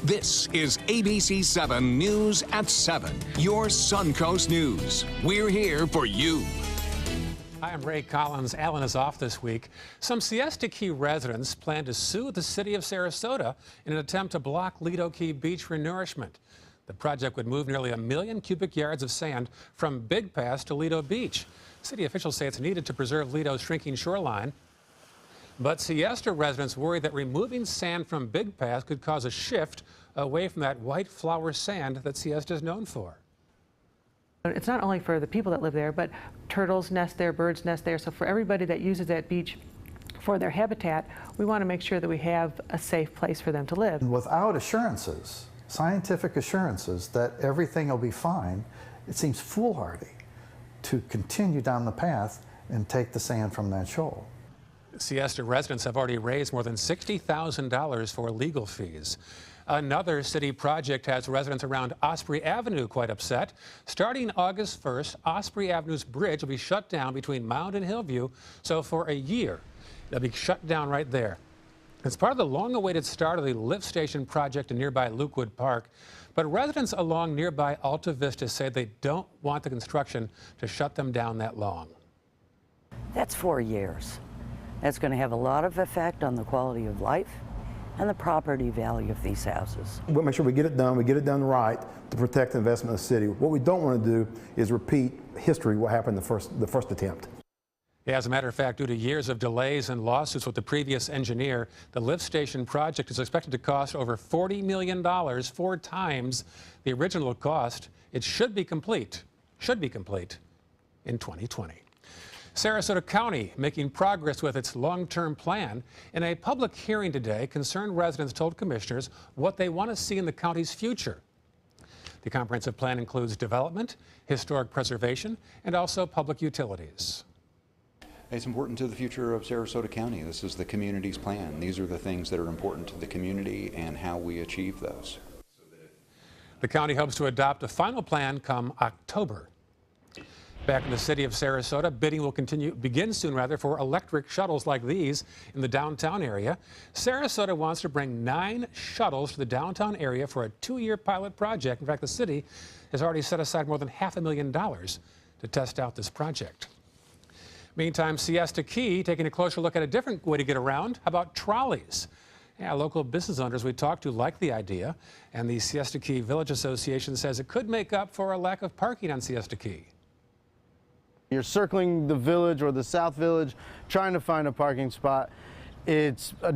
This is ABC 7 News at 7, your Suncoast News. We're here for you. Hi, I'm Ray Collins. Alan is off this week. Some Siesta Key residents plan to sue the city of Sarasota in an attempt to block Lido Key beach renourishment. The project would move nearly 1 million cubic yards of sand from Big Pass to Lido Beach. City officials say it's needed to preserve Lido's shrinking shoreline. But Siesta residents worry that removing sand from Big Pass could cause a shift away from that white flower sand that Siesta is known for. It's not only for the people that live there, but turtles nest there, birds nest there. So for everybody that uses that beach for their habitat, we want to make sure that we have a safe place for them to live. Without assurances, scientific assurances that everything will be fine, it seems foolhardy to continue down the path and take the sand from that shoal. Siesta residents have already raised more than $60,000 for legal fees. Another city project has residents around Osprey Avenue quite upset. Starting August 1st, Osprey Avenue's bridge will be shut down between Mound and Hillview, so for a year. It'll be shut down right there. It's part of the long-awaited start of the lift station project in nearby Lukewood Park, but residents along nearby Alta Vista say they don't want the construction to shut them down that long. That's 4 years. That's going to have a lot of effect on the quality of life and the property value of these houses. We'll make sure we get it done right to protect the investment of the city. What we don't want to do is repeat history, what happened the first attempt. Yeah, as a matter of fact, due to years of delays and lawsuits with the previous engineer, the lift station project is expected to cost over $40 million, 4 times the original cost. It should be complete in 2020. Sarasota County making progress with its long-term plan. In a public hearing today, concerned residents told commissioners what they want to see in the county's future. The comprehensive plan includes development, historic preservation, and also public utilities. It's important to the future of Sarasota County. This is the community's plan. These are the things that are important to the community and how we achieve those. The county hopes to adopt a final plan come October. Back in the city of Sarasota, bidding will begin soon for electric shuttles like these in the downtown area. Sarasota wants to bring 9 shuttles to the downtown area for a 2-year pilot project. In fact, the city has already set aside more than $500,000 to test out this project. Meantime, Siesta Key taking a closer look at a different way to get around. How about trolleys? Yeah, local business owners we talked to like the idea, and the Siesta Key Village Association says it could make up for a lack of parking on Siesta Key. You're circling the village or the South Village trying to find a parking spot. It's a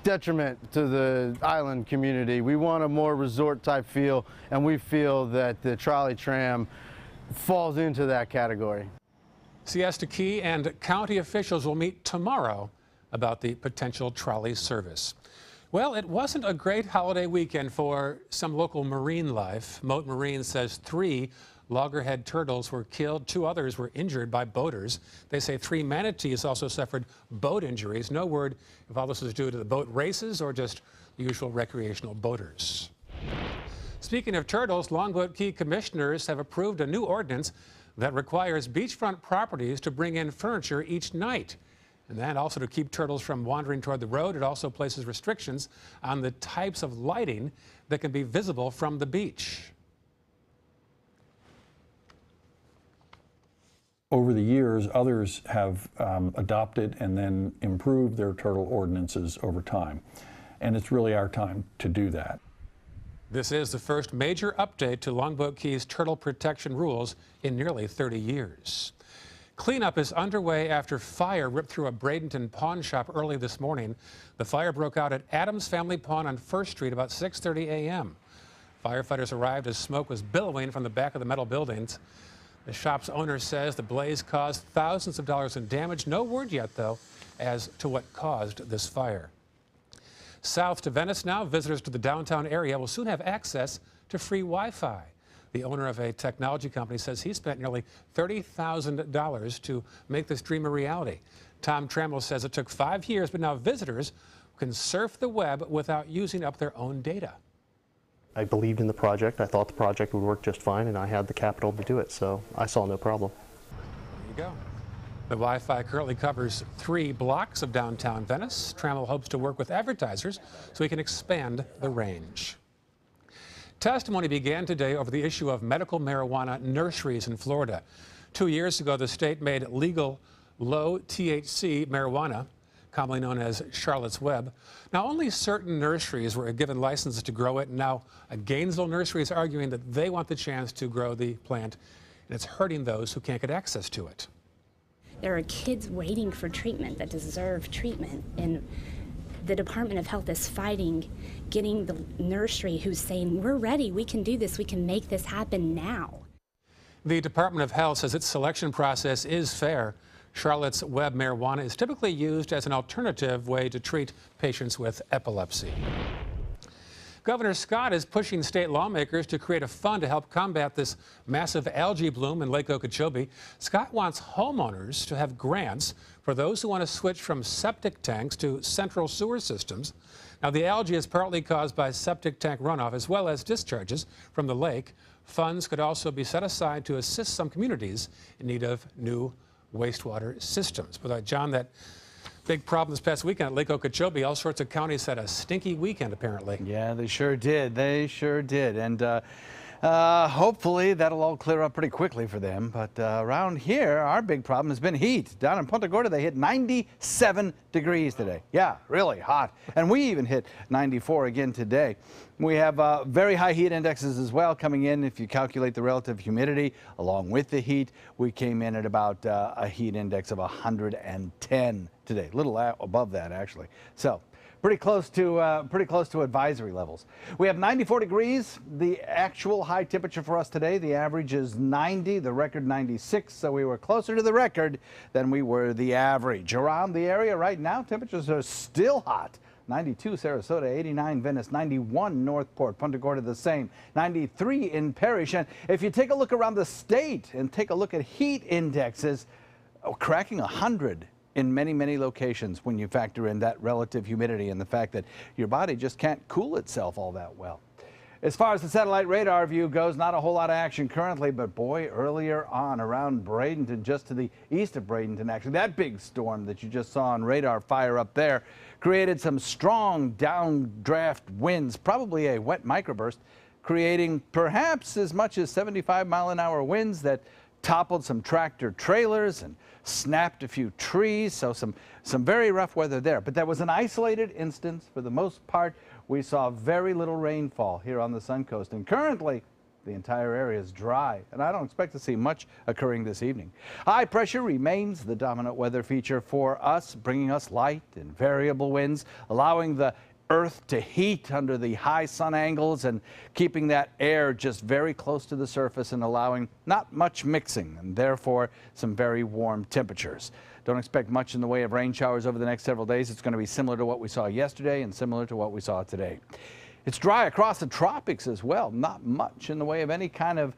detriment to the island community. We want a more resort type feel, and we feel that the trolley tram falls into that category. Siesta Key and county officials will meet tomorrow about the potential trolley service. Well, it wasn't a great holiday weekend for some local marine life. Mote Marine says 3 loggerhead turtles were killed. 2 others were injured by boaters. They say 3 manatees also suffered boat injuries. No word if all this was due to the boat races or just the usual recreational boaters. Speaking of turtles, Longboat Key commissioners have approved a new ordinance that requires beachfront properties to bring in furniture each night. And then also to keep turtles from wandering toward the road. It also places restrictions on the types of lighting that can be visible from the beach. Over the years, others have adopted and then improved their turtle ordinances over time. And it's really our time to do that. This is the first major update to Longboat Key's turtle protection rules in nearly 30 years. Cleanup is underway after fire ripped through a Bradenton pawn shop early this morning. The fire broke out at Adams Family Pawn on 1st Street about 6:30 a.m. Firefighters arrived as smoke was billowing from the back of the metal buildings. The shop's owner says the blaze caused thousands of dollars in damage. No word yet, though, as to what caused this fire. South to Venice now, visitors to the downtown area will soon have access to free Wi-Fi. The owner of a technology company says he spent nearly $30,000 to make this dream a reality. Tom Trammell says it took 5 years, but now visitors can surf the web without using up their own data. I believed in the project. I thought the project would work just fine, and I had the capital to do it, so I saw no problem. There you go. The Wi-Fi currently covers 3 blocks of downtown Venice. Trammell hopes to work with advertisers so he can expand the range. Testimony began today over the issue of medical marijuana nurseries in Florida. 2 years ago, the state made legal low-THC marijuana, commonly known as Charlotte's Web. Now, only certain nurseries were given licenses to grow it. Now, a Gainesville nursery is arguing that they want the chance to grow the plant, and it's hurting those who can't get access to it. There are kids waiting for treatment that deserve treatment, and the Department of Health is fighting getting the nursery who's saying, we're ready, we can do this, we can make this happen now. The Department of Health says its selection process is fair. Charlotte's Web marijuana is typically used as an alternative way to treat patients with epilepsy. Governor Scott is pushing state lawmakers to create a fund to help combat this massive algae bloom in Lake Okeechobee. Scott wants homeowners to have grants for those who want to switch from septic tanks to central sewer systems. Now, the algae is partly caused by septic tank runoff as well as discharges from the lake. Funds could also be set aside to assist some communities in need of new wastewater systems. But John, that big problem this past weekend at Lake Okeechobee, all sorts of counties had a stinky weekend apparently. Yeah, they sure did. They sure did. And hopefully that'll all clear up pretty quickly for them. But around here, our big problem has been heat. Down in Punta Gorda, they hit 97 degrees today. Yeah, really hot. And we even hit 94 again today. We have very high heat indexes as well coming in. If you calculate the relative humidity along with the heat, we came in at about a heat index of 110 today, a little above that actually. So pretty close to advisory levels. We have 94 degrees. The actual high temperature for us today, the average is 90, the record 96. So we were closer to the record than we were the average. Around the area right now, temperatures are still hot. 92 Sarasota, 89 Venice, 91 Northport, Punta Gorda the same, 93 in Parrish. And if you take a look around the state and take a look at heat indexes, cracking 100 in many, many locations when you factor in that relative humidity and the fact that your body just can't cool itself all that well. As far as the satellite radar view goes, not a whole lot of action currently, but boy, earlier on around Bradenton, just to the east of Bradenton, actually, that big storm that you just saw on radar fire up there created some strong downdraft winds, probably a wet microburst, creating perhaps as much as 75-mile-an-hour winds that toppled some tractor trailers and snapped a few trees. So some very rough weather there. But that was an isolated instance. For the most part, we saw very little rainfall here on the Suncoast. And currently, the entire area is dry, and I don't expect to see much occurring this evening. High pressure remains the dominant weather feature for us, bringing us light and variable winds, allowing the Earth to heat under the high sun angles and keeping that air just very close to the surface and allowing not much mixing and therefore some very warm temperatures. Don't expect much in the way of rain showers over the next several days. It's going to be similar to what we saw yesterday and similar to what we saw today. It's dry across the tropics as well. Not much in the way of any kind of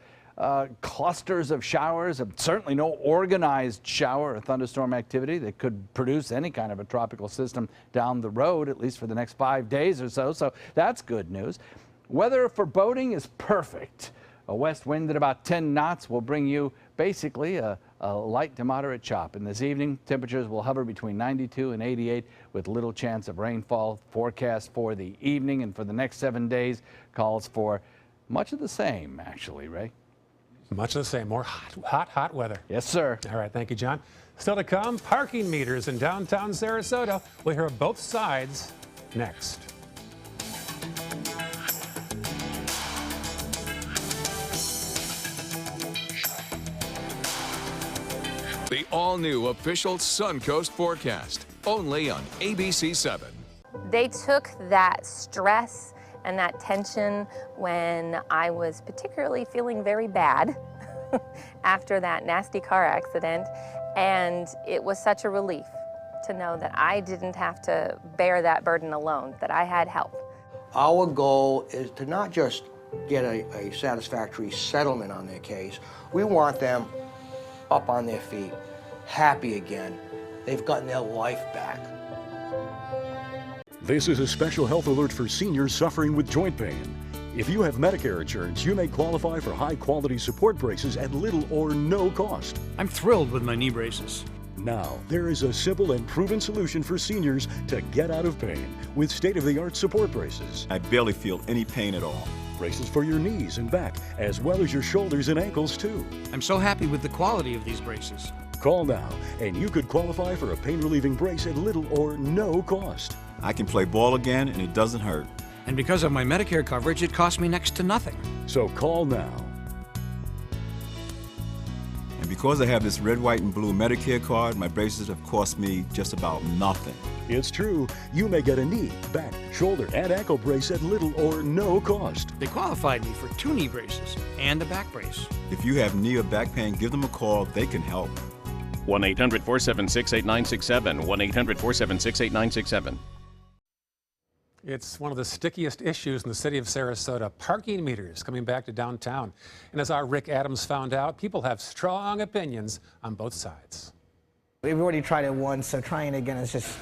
clusters of showers, certainly no organized shower or thunderstorm activity that could produce any kind of a tropical system down the road, at least for the next 5 days or so. So that's good news. Weather for boating is perfect. A west wind at about 10 knots will bring you basically a light to moderate chop. And this evening, temperatures will hover between 92 and 88 with little chance of rainfall. Forecast for the evening and for the next 7 days calls for much of the same, actually, Ray. Much of the same, more hot weather. Yes, sir. All right, thank you, John. Still to come, parking meters in downtown Sarasota. We'll hear both sides next. The all-new official Suncoast forecast, only on ABC 7. They took that stress and that tension when I was particularly feeling very bad after that nasty car accident, and it was such a relief to know that I didn't have to bear that burden alone, that I had help. Our goal is to not just get a satisfactory settlement on their case. We want them up on their feet, happy again. They've gotten their life back. This is a special health alert for seniors suffering with joint pain. If you have Medicare insurance, you may qualify for high-quality support braces at little or no cost. I'm thrilled with my knee braces. Now, there is a simple and proven solution for seniors to get out of pain with state-of-the-art support braces. I barely feel any pain at all. braces for your knees and back, as well as your shoulders and ankles, too. I'm so happy with the quality of these braces. Call now, and you could qualify for a pain-relieving brace at little or no cost. I can play ball again, and it doesn't hurt. And because of my Medicare coverage, it costs me next to nothing. So call now. And because I have this red, white, and blue Medicare card, my braces have cost me just about nothing. It's true. You may get a knee, back, shoulder, and ankle brace at little or no cost. They qualified me for 2 knee braces and a back brace. If you have knee or back pain, give them a call. They can help. 1-800-476-8967. 1-800-476-8967. It's one of the stickiest issues in the city of Sarasota, parking meters coming back to downtown. And as our Rick Adams found out, people have strong opinions on both sides. We've already tried it once, so trying it again is just,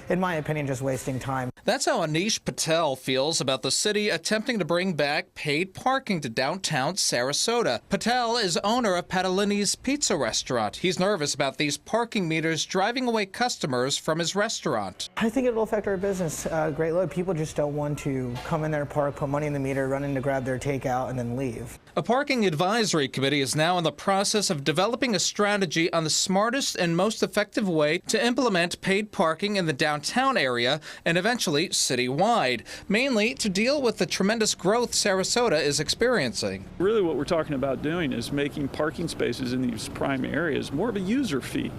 in my opinion, just wasting time. That's how Anish Patel feels about the city attempting to bring back paid parking to downtown Sarasota. Patel is owner of Patalini's Pizza Restaurant. He's nervous about these parking meters driving away customers from his restaurant. I think it will affect our business a great load. People just don't want to come in there, park, put money in the meter, run in to grab their takeout, and then leave. A parking advisory committee is now in the process of developing a strategy on the smartest and most effective way to implement paid parking in the downtown area and eventually citywide, mainly to deal with the tremendous growth Sarasota is experiencing. Really what we're talking about doing is making parking spaces in these prime areas more of a user fee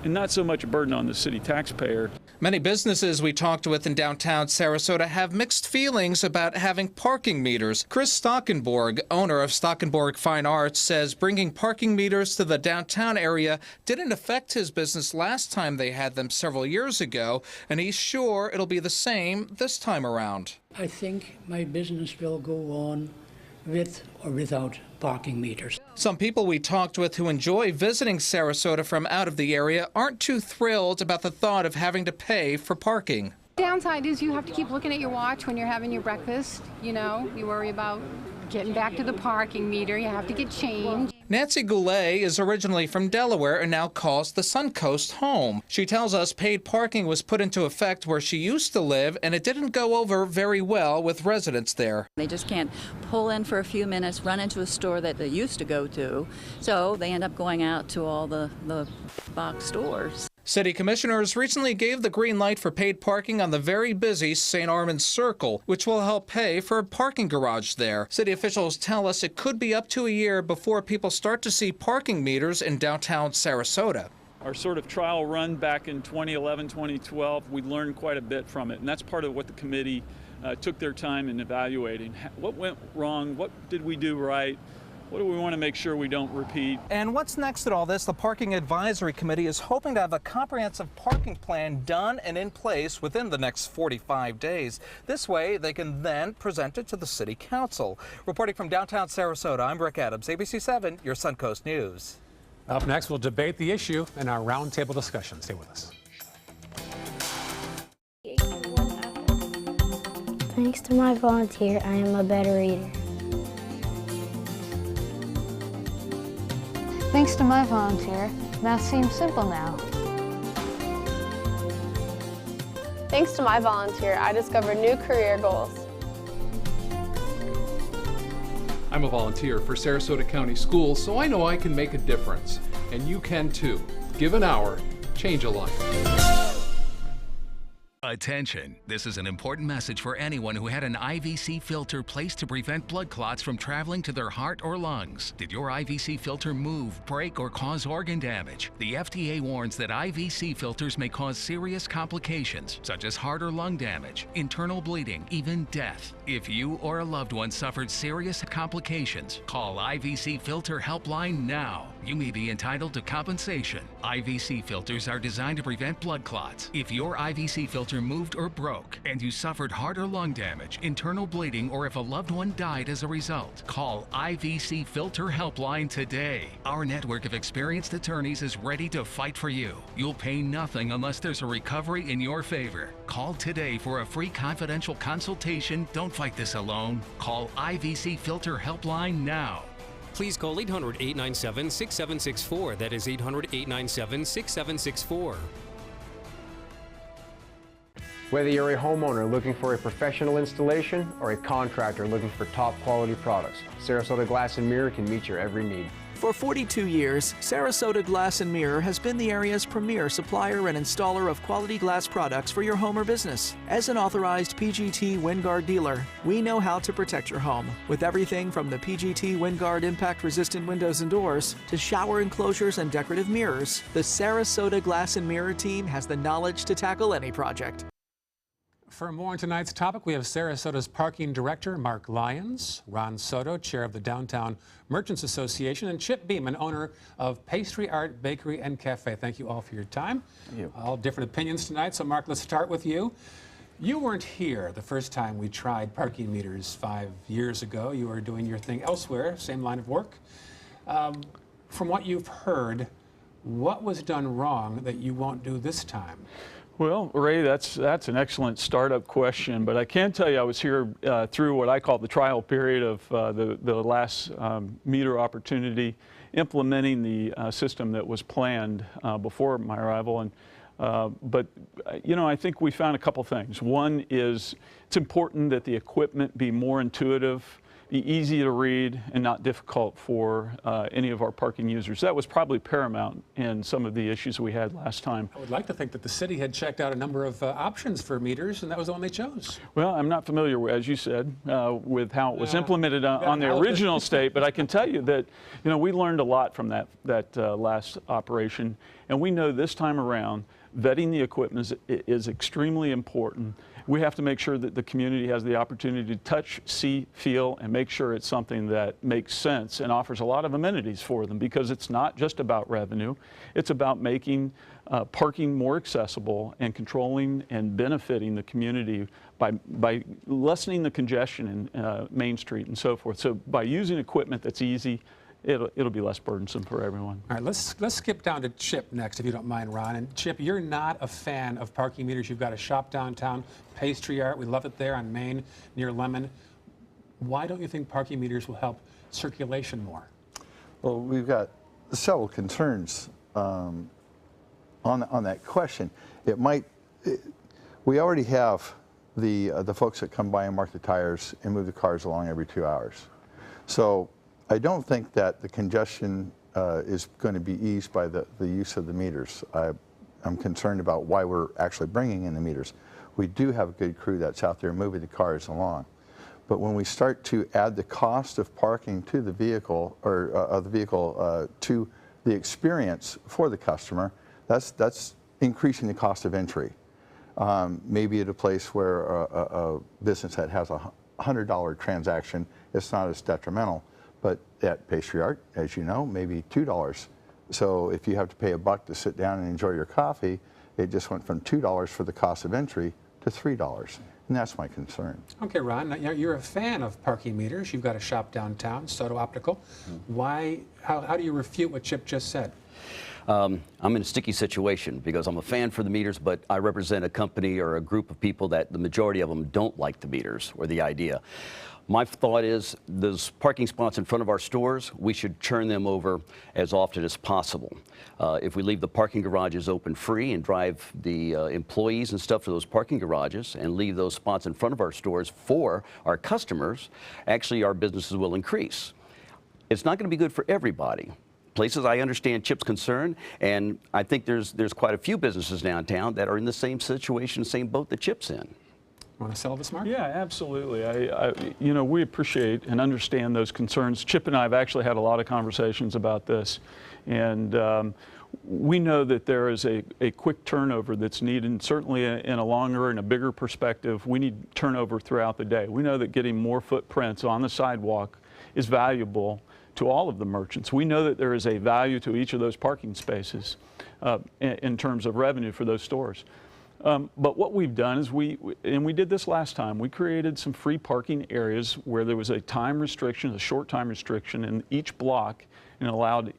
and not so much a burden on the city taxpayer. Many businesses we talked with in downtown Sarasota have mixed feelings about having parking meters. Chris Stockenborg, owner of Stockenborg Fine Arts, says bringing parking meters to the downtown area didn't affect his business last time they had them several years ago, and he's sure it'll be the same this time around. I think my business will go on with or without parking meters. Some people we talked with who enjoy visiting Sarasota from out of the area aren't too thrilled about the thought of having to pay for parking. Downside is you have to keep looking at your watch when you're having your breakfast. You know, you worry about getting back to the parking meter. You have to get change. Nancy Goulet is originally from Delaware and now calls the Suncoast home. She tells us paid parking was put into effect where she used to live, and it didn't go over very well with residents there. They just can't pull in for a few minutes, run into a store that they used to go to, so they end up going out to all the box stores. City commissioners recently gave the green light for paid parking on the very busy St. Armand's Circle, which will help pay for a parking garage there. City officials tell us it could be up to a year before people start to see parking meters in downtown Sarasota. Our sort of trial run back in 2011, 2012, we learned quite a bit from it, and that's part of what the committee took their time in evaluating. What went wrong? What did we do right? What do we want to make sure we don't repeat? And what's next at all this? The Parking Advisory Committee is hoping to have a comprehensive parking plan done and in place within the next 45 days. This way, they can then present it to the City Council. Reporting from downtown Sarasota, I'm Rick Adams, ABC 7, your Suncoast News. Up next, we'll debate the issue in our roundtable discussion. Stay with us. Thanks to my volunteer, I am a better reader. Thanks to my volunteer, math seems simple now. Thanks to my volunteer, I discovered new career goals. I'm a volunteer for Sarasota County Schools, so I know I can make a difference. And you can too. Give an hour, change a life. Attention, this is an important message for anyone who had an IVC filter placed to prevent blood clots from traveling to their heart or lungs. Did your IVC filter move, break, or cause organ damage? The FDA warns that IVC filters may cause serious complications, such as heart or lung damage, internal bleeding, even death. If you or a loved one suffered serious complications, call IVC Filter Helpline now. You may be entitled to compensation. IVC filters are designed to prevent blood clots. If your IVC filter moved or broke and you suffered heart or lung damage, internal bleeding, or if a loved one died as a result, call IVC Filter Helpline today. Our network of experienced attorneys is ready to fight for you. You'll pay nothing unless there's a recovery in your favor. Call today for a free confidential consultation. Don't fight this alone. Call IVC Filter Helpline now. Please call 800-897-6764. That is 800-897-6764. Whether you're a homeowner looking for a professional installation or a contractor looking for top quality products, Sarasota Glass and Mirror can meet your every need. For 42 years, Sarasota Glass and Mirror has been the area's premier supplier and installer of quality glass products for your home or business. As an authorized PGT WinGuard dealer, we know how to protect your home with everything from the PGT WinGuard impact-resistant windows and doors to shower enclosures and decorative mirrors. The Sarasota Glass and Mirror team has the knowledge to tackle any project. For more on tonight's topic, we have Sarasota's Parking Director, Mark Lyons, Ron Soto, Chair of the Downtown Merchants Association, and Chip Beeman, owner of Pastry Art Bakery and Cafe. Thank you all for your time. Thank you. All different opinions tonight. So, Mark, let's start with you. You weren't here the first time we tried parking meters 5 years ago. You were doing your thing elsewhere, same line of work. From what you've heard, what was done wrong that you won't do this time? Well, Ray, that's an excellent startup question, but I can tell you I was here through what I call the trial period of the last meter opportunity, implementing the system that was planned before my arrival. And but you know, I think we found a couple things. One is it's important that the equipment be more intuitive, be easy to read, and not difficult for any of our parking users. That was probably paramount in some of the issues we had last time. I would like to think that the city had checked out a number of options for meters, and that was the one they chose. Well, I'm not familiar, as you said, with how it was implemented on the original state, but I can tell you that, you know, we learned a lot from that last operation, and we know this time around vetting the equipment is extremely important. We have to make sure that the community has the opportunity to touch, see, feel, and make sure it's something that makes sense and offers a lot of amenities for them, because it's not just about revenue. It's about making parking more accessible and controlling and benefiting the community by lessening the congestion in Main Street and so forth. So by using equipment that's easy, it'll be less burdensome for everyone. All right, let's skip down to Chip next, if you don't mind, Ron. And Chip, you're not a fan of parking meters. You've got a shop downtown, Pastry Art. We love it there on Main near Lemon. Why don't you think parking meters will help circulation more? Well, we've got several concerns on that question. We already have the folks that come by and mark the tires and move the cars along every 2 hours. So I don't think that the congestion is going to be eased by the use of the meters. I'm concerned about why we're actually bringing in the meters. We do have a good crew that's out there moving the cars along. But when we start to add the cost of parking to the vehicle, or to the experience for the customer, that's increasing the cost of entry. Maybe at a place where a business that has a $100 transaction, it's not as detrimental. But at Pastry Art, as you know, maybe $2. So if you have to pay $1 to sit down and enjoy your coffee, it just went from $2 for the cost of entry to $3. And that's my concern. Okay, Ron, you're a fan of parking meters. You've got a shop downtown, Soto Optical. How do you refute what Chip just said? I'm in a sticky situation because I'm a fan for the meters, but I represent a company or a group of people that the majority of them don't like the meters or the idea. My thought is those parking spots in front of our stores, we should turn them over as often as possible. If we leave the parking garages open free and drive the employees and stuff to those parking garages and leave those spots in front of our stores for our customers, actually our businesses will increase. It's not going to be good for everybody. Places, I understand Chip's concern, and I think there's quite a few businesses downtown that are in the same situation, same boat that Chip's in. Want to sell this, Mark? Yeah, absolutely. You know, we appreciate and understand those concerns. Chip and I have actually had a lot of conversations about this, and we know that there is a quick turnover that's needed, and certainly in a longer and a bigger perspective, we need turnover throughout the day. We know that getting more footprints on the sidewalk is valuable to all of the merchants. We know that there is a value to each of those parking spaces in terms of revenue for those stores. But what we've done is we did this last time, we created some free parking areas where there was a time restriction, a short time restriction in each block, and allowed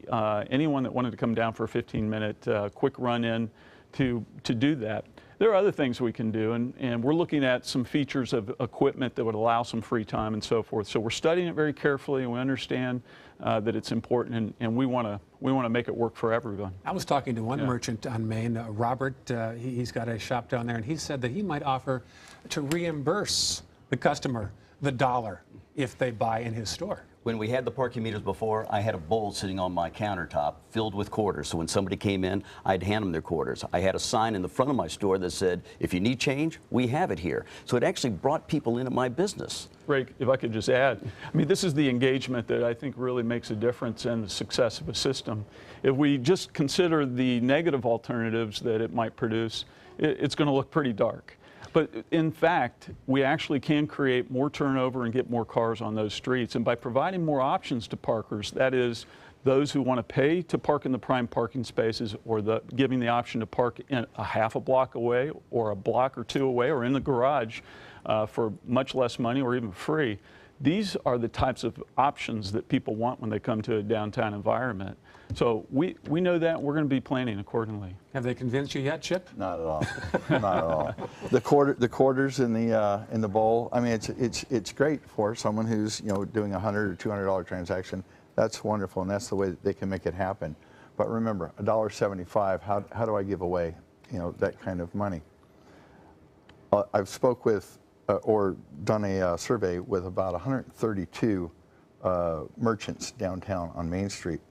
anyone that wanted to come down for a 15-minute quick run in to do that. There are other things we can do, and we're looking at some features of equipment that would allow some free time and so forth. So we're studying it very carefully, and we understand that it's important, and we want to make it work for everyone. I was talking to one merchant on Main, Robert. He's got a shop down there, and he said that he might offer to reimburse the customer the $1 if they buy in his store. When we had the parking meters before, I had a bowl sitting on my countertop filled with quarters. So when somebody came in, I'd hand them their quarters. I had a sign in the front of my store that said, if you need change, we have it here. So it actually brought people into my business. Ray, if I could just add, I mean, this is the engagement that I think really makes a difference in the success of a system. If we just consider the negative alternatives that it might produce, it's going to look pretty dark. But in fact, we actually can create more turnover and get more cars on those streets. And by providing more options to parkers, that is, those who want to pay to park in the prime parking spaces, or giving the option to park in a half a block away or a block or two away or in the garage for much less money or even free. These are the types of options that people want when they come to a downtown environment. So we know that. We're going to be planning accordingly. Have they convinced you yet, Chip? Not at all. Not at all. The quarters in the bowl. I mean, it's great for someone who's doing a $100 or $200 transaction. That's wonderful, and that's the way that they can make it happen. But remember, $1.75. How do I give away that kind of money? I've spoke with or done a survey with about 132 merchants downtown on Main Street.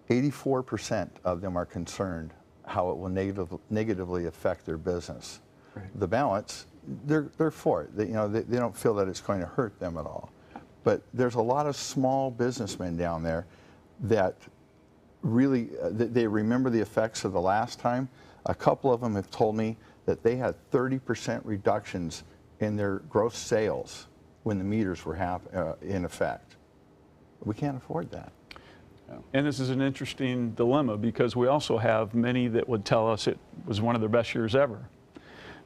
84% of them are concerned how it will negatively affect their business. Right. The balance, they're for it. They don't feel that it's going to hurt them at all. But there's a lot of small businessmen down there that really, they remember the effects of the last time. A couple of them have told me that they had 30% reductions in their gross sales when the meters were in effect. We can't afford that. And this is an interesting dilemma, because we also have many that would tell us it was one of their best years ever.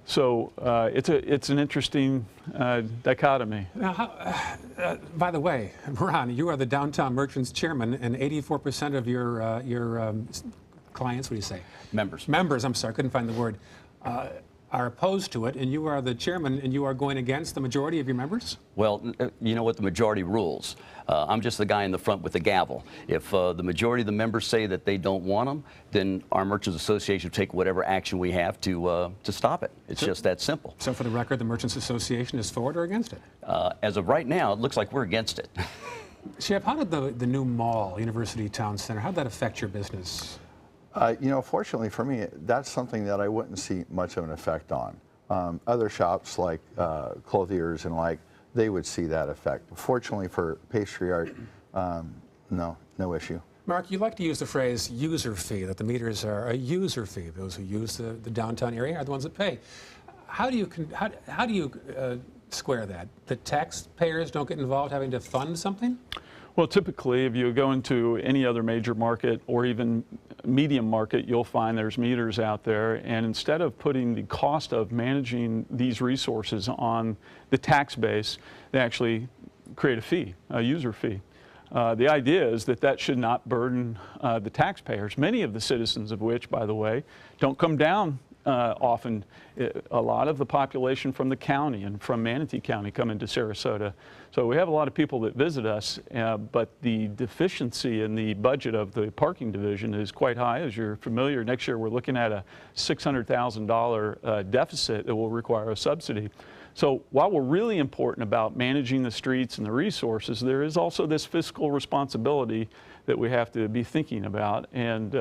So it's an interesting dichotomy. Now, by the way, Ron, you are the Downtown Merchants Chairman, and 84% of your clients, what do you say? Members, I'm sorry, couldn't find the word, are opposed to it, and you are the chairman, and you are going against the majority of your members? Well, you know what, the majority rules. I'm just the guy in the front with the gavel. If the majority of the members say that they don't want them, then our Merchants Association will take whatever action we have to stop it. It's just that simple. So for the record, the Merchants Association is for it or against it? As of right now, it looks like we're against it. Chip, how did the new mall, University Town Center, how did that affect your business? Fortunately for me, that's something that I wouldn't see much of an effect on. Other shops like clothiers and they would see that effect. Fortunately for Pastry Art, no issue. Mark, you like to use the phrase user fee, that the meters are a user fee. Those who use the downtown area are the ones that pay. How do you square that? The taxpayers don't get involved having to fund something? Well, typically, if you go into any other major market or even medium market, you'll find there's meters out there. And instead of putting the cost of managing these resources on the tax base, they actually create a fee, a user fee. The idea is that should not burden the taxpayers, many of the citizens of which, by the way, don't come down often. A lot of the population from the county and from Manatee County come into Sarasota. So we have a lot of people that visit us, but the deficiency in the budget of the parking division is quite high. As you're familiar, next year we're looking at a $600,000 deficit that will require a subsidy. So while we're really important about managing the streets and the resources, there is also this fiscal responsibility that we have to be thinking about, and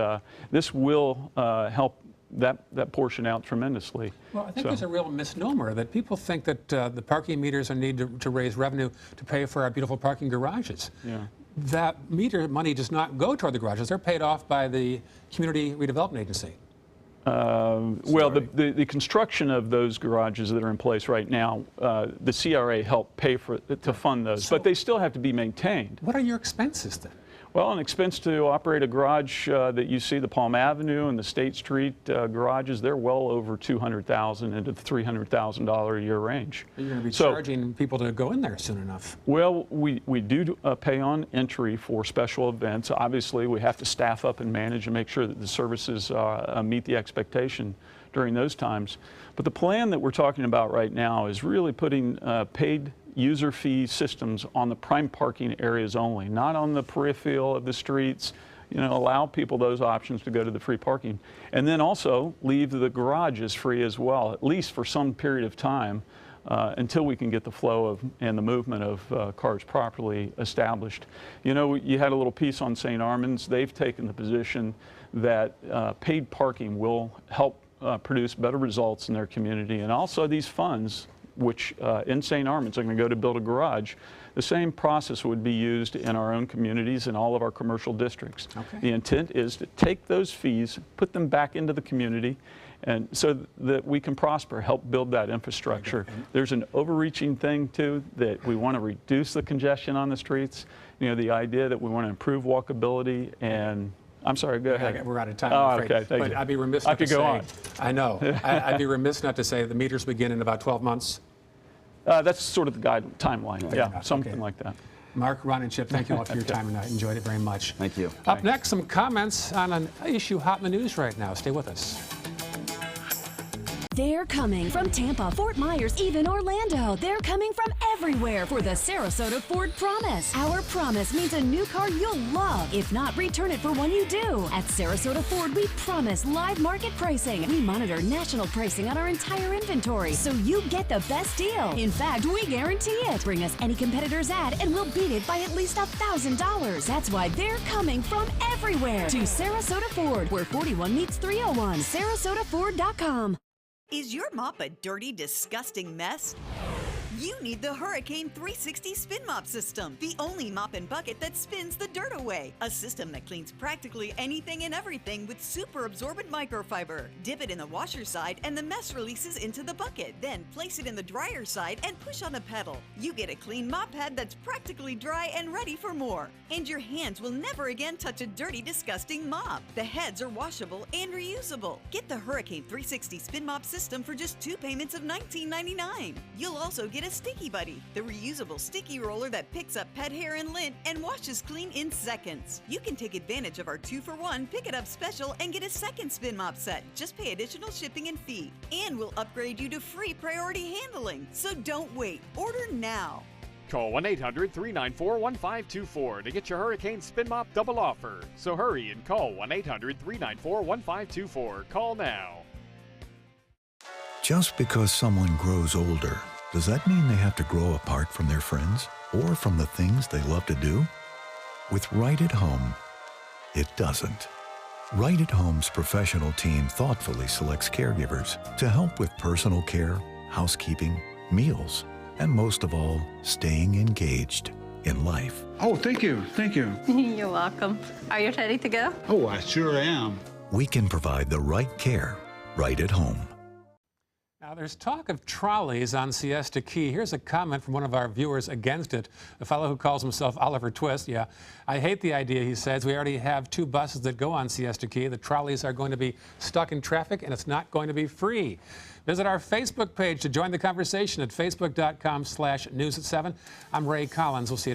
this will help that portion out tremendously. Well, I think there's a real misnomer that people think that the parking meters need to raise revenue to pay for our beautiful parking garages. Yeah. That meter money does not go toward the garages. They're paid off by the Community Redevelopment Agency. Well, the construction of those garages that are in place right now, the CRA helped pay to fund those, but they still have to be maintained. What are your expenses then? Well, an expense to operate a garage that you see, the Palm Avenue and the State Street garages, they're well over $200,000 into the $300,000 a year range. You're going to be charging people to go in there soon enough. Well, we do pay on entry for special events. Obviously, we have to staff up and manage and make sure that the services meet the expectation during those times. But the plan that we're talking about right now is really putting paid user fee systems on the prime parking areas only, not on the peripheral of the streets. You know, allow people those options to go to the free parking. And then also leave the garages free as well, at least for some period of time, until we can get the flow of and the movement of cars properly established. You know, you had a little piece on St. Armands. They've taken the position that paid parking will help produce better results in their community. And also these funds, which in St. Armands are going to go to build a garage, the same process would be used in our own communities and all of our commercial districts. Okay. The intent is to take those fees, put them back into the community, and so that we can prosper, help build that infrastructure. There's an overreaching thing too, that we want to reduce the congestion on the streets. You know, the idea that we want to improve walkability and I'm sorry, go ahead. We're out of time. Oh, okay, thank but you. I'd be remiss not to say, on. I know. I'd be remiss not to say the meters begin in about 12 months. That's sort of the timeline. Yeah, something like that. Mark, Ron, and Chip, thank you all for your time tonight. Enjoyed it very much. Thank you. Up next, some comments on an issue hot in the news right now. Stay with us. They're coming from Tampa, Fort Myers, even Orlando. They're coming from everywhere for the Sarasota Ford Promise. Our promise means a new car you'll love. If not, return it for one you do. At Sarasota Ford, we promise live market pricing. We monitor national pricing on our entire inventory, so you get the best deal. In fact, we guarantee it. Bring us any competitor's ad, and we'll beat it by at least $1,000. That's why they're coming from everywhere to Sarasota Ford, where 41 meets 301. SarasotaFord.com. Is your mop a dirty, disgusting mess? You need the Hurricane 360 Spin Mop System, the only mop and bucket that spins the dirt away. A system that cleans practically anything and everything with super absorbent microfiber. Dip it in the washer side and the mess releases into the bucket. Then place it in the dryer side and push on a pedal. You get a clean mop pad that's practically dry and ready for more. And your hands will never again touch a dirty, disgusting mop. The heads are washable and reusable. Get the Hurricane 360 Spin Mop System for just 2 payments of $19.99. You'll also get a Sticky Buddy, the reusable sticky roller that picks up pet hair and lint and washes clean in seconds. You can take advantage of our 2-for-1 Pick It Up special and get a second spin mop set. Just pay additional shipping and fee. And we'll upgrade you to free priority handling. So don't wait. Order now. Call 1-800-394-1524 to get your Hurricane Spin Mop double offer. So hurry and call 1-800-394-1524. Call now. Just because someone grows older, does that mean they have to grow apart from their friends or from the things they love to do? With Right at Home, it doesn't. Right at Home's professional team thoughtfully selects caregivers to help with personal care, housekeeping, meals, and most of all, staying engaged in life. Oh, thank you. Thank you. You're welcome. Are you ready to go? Oh, I sure am. We can provide the right care right at home. Now, there's talk of trolleys on Siesta Key. Here's a comment from one of our viewers against it, a fellow who calls himself Oliver Twist. Yeah, I hate the idea, he says. We already have 2 buses that go on Siesta Key. The trolleys are going to be stuck in traffic, and it's not going to be free. Visit our Facebook page to join the conversation at facebook.com/news at 7. I'm Ray Collins. We'll see you tomorrow.